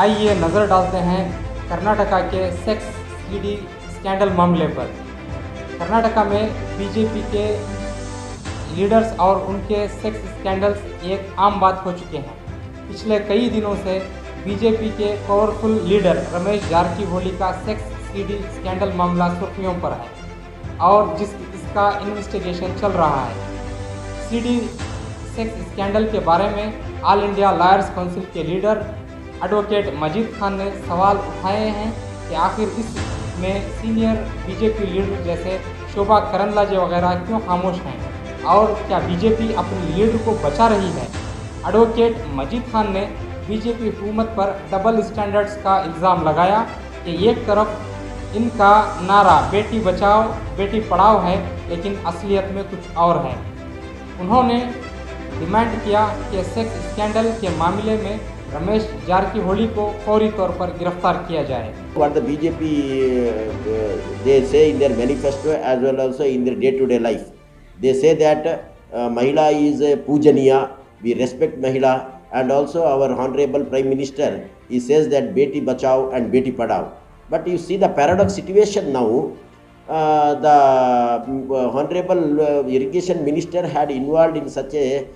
आइए नज़र डालते हैं कर्नाटका के सेक्स सीडी स्कैंडल मामले पर। कर्नाटका में बीजेपी के लीडर्स और उनके सेक्स स्कैंडल्स एक आम बात हो चुके हैं। पिछले कई दिनों से बीजेपी के पावरफुल लीडर रमेश जारकीहोली का सेक्स सीडी स्कैंडल मामला सुर्खियों पर है और इसका इन्वेस्टिगेशन चल रहा है। सीडी सेक्स स्कैंडल के बारे में ऑल इंडिया लॉयर्स काउंसिल के लीडर एडवोकेट मजीद खान ने सवाल उठाए हैं कि आखिर इसमें सीनियर बीजेपी लीडर जैसे शोभा करंदलाजे वगैरह क्यों खामोश हैं और क्या बीजेपी अपनी लीडर को बचा रही है। एडवोकेट मजीद खान ने बीजेपी हुकूमत पर डबल स्टैंडर्ड्स का इल्ज़ाम लगाया कि एक तरफ इनका नारा बेटी बचाओ बेटी पढ़ाओ है, लेकिन असलियत में कुछ और है। उन्होंने डिमांड किया कि सेक्स स्कैंडल के मामले में रमेश जारकीहोली को फौरी तौर पर गिरफ्तार किया जाए। What the BJP they say in their manifesto as well also in their day-to-day life, they say that Mahila is Pujaniya, we respect Mahila, and also our honorable Prime Minister, he says that Beti Bachao and Beti Padhao. But you see the paradox situation now. The honorable irrigation minister had involved in such a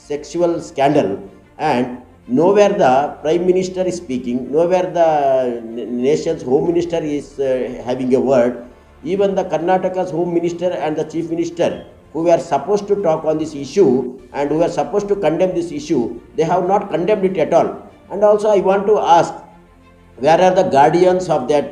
sexual scandal, and nowhere the prime minister is speaking, nowhere the nation's home minister is having a word. Even the Karnataka's home minister and the chief minister, who were supposed to talk on this issue and who were supposed to condemn this issue, they have not condemned it at all. And also I want to ask, where are the guardians of that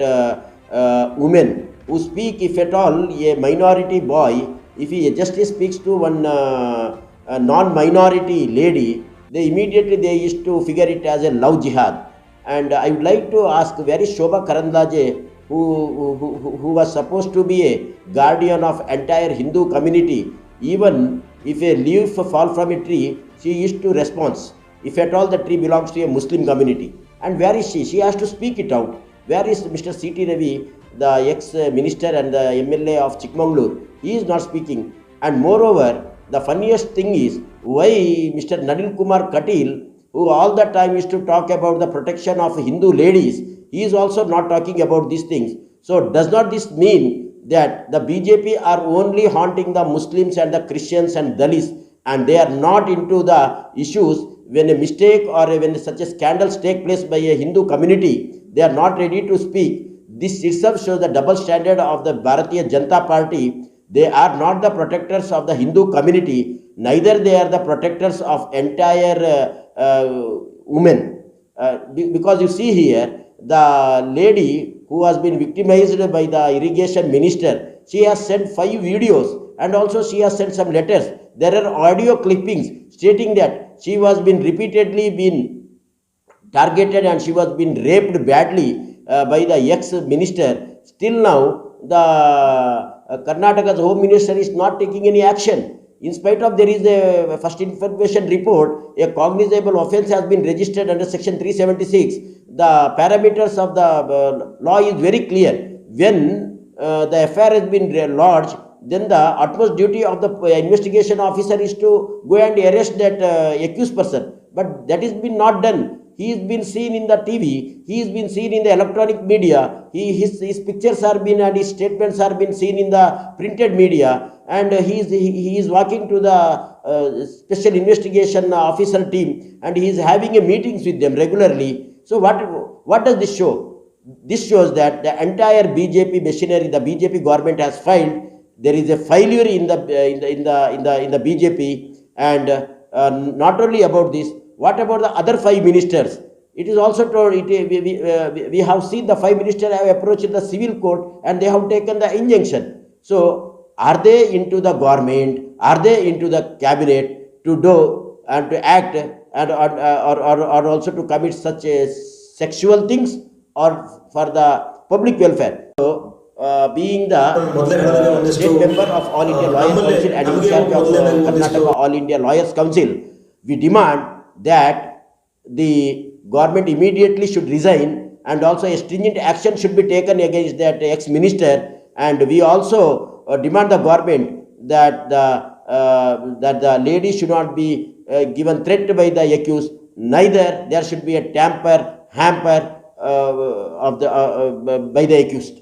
women who speak, if at all a minority boy, if he just speaks to one non-minority lady, they immediately they used to figure it as a love jihad. And I would like to ask, where is Shobha Karandlaje, who was supposed to be a guardian of entire Hindu community? Even if a leaf fall from a tree, she used to respond, if at all the tree belongs to a Muslim community. And where is she? She has to speak it out. Where is Mr. C.T. Ravi, the ex-minister and the MLA of Chikmagalur? He is not speaking. And moreover, the funniest thing is, why Mr. Nalin Kumar Katil, who all the time used to talk about the protection of Hindu ladies, he is also not talking about these things. So does not this mean that the BJP are only haunting the Muslims and the Christians and Dalits, and they are not into the issues? When a mistake or when such a scandals take place by a Hindu community, they are not ready to speak. This itself shows the double standard of the Bharatiya Janata Party. They are not the protectors of the Hindu community, neither they are the protectors of entire women. Because you see here, the lady who has been victimized by the irrigation minister, she has sent 5 videos and also she has sent some letters. There are audio clippings stating that she was been repeatedly been targeted and she was been raped badly by the ex-minister. Still now, the Karnataka's home minister is not taking any action. In spite of there is a first information report, a cognizable offence has been registered under section 376. The parameters of the law is very clear. When the FIR has been lodged, then the utmost duty of the investigation officer is to go and arrest that accused person. But that is been not done. He has been seen in the TV, he has been seen in the electronic media, his pictures are been and his statements are been seen in the printed media, and he is walking to the special investigation officer team and he is having a meetings with them regularly. So what does this show? This shows that the entire BJP machinery, the BJP government has failed. There is a failure in the BJP, and not only about this. What about the other 5 ministers? It is also told, we have seen the 5 ministers have approached the civil court and they have taken the injunction. So, are they into the government? Are they into the cabinet to do and to act and or also to commit such sexual things or for the public welfare? So, being the state member of All India Lawyers Council and in charge of Karnataka All India Lawyers Council, we demand that the government immediately should resign and also a stringent action should be taken against that ex-minister, and we also demand the government that the lady should not be given threat by the accused, neither there should be a hamper by the accused.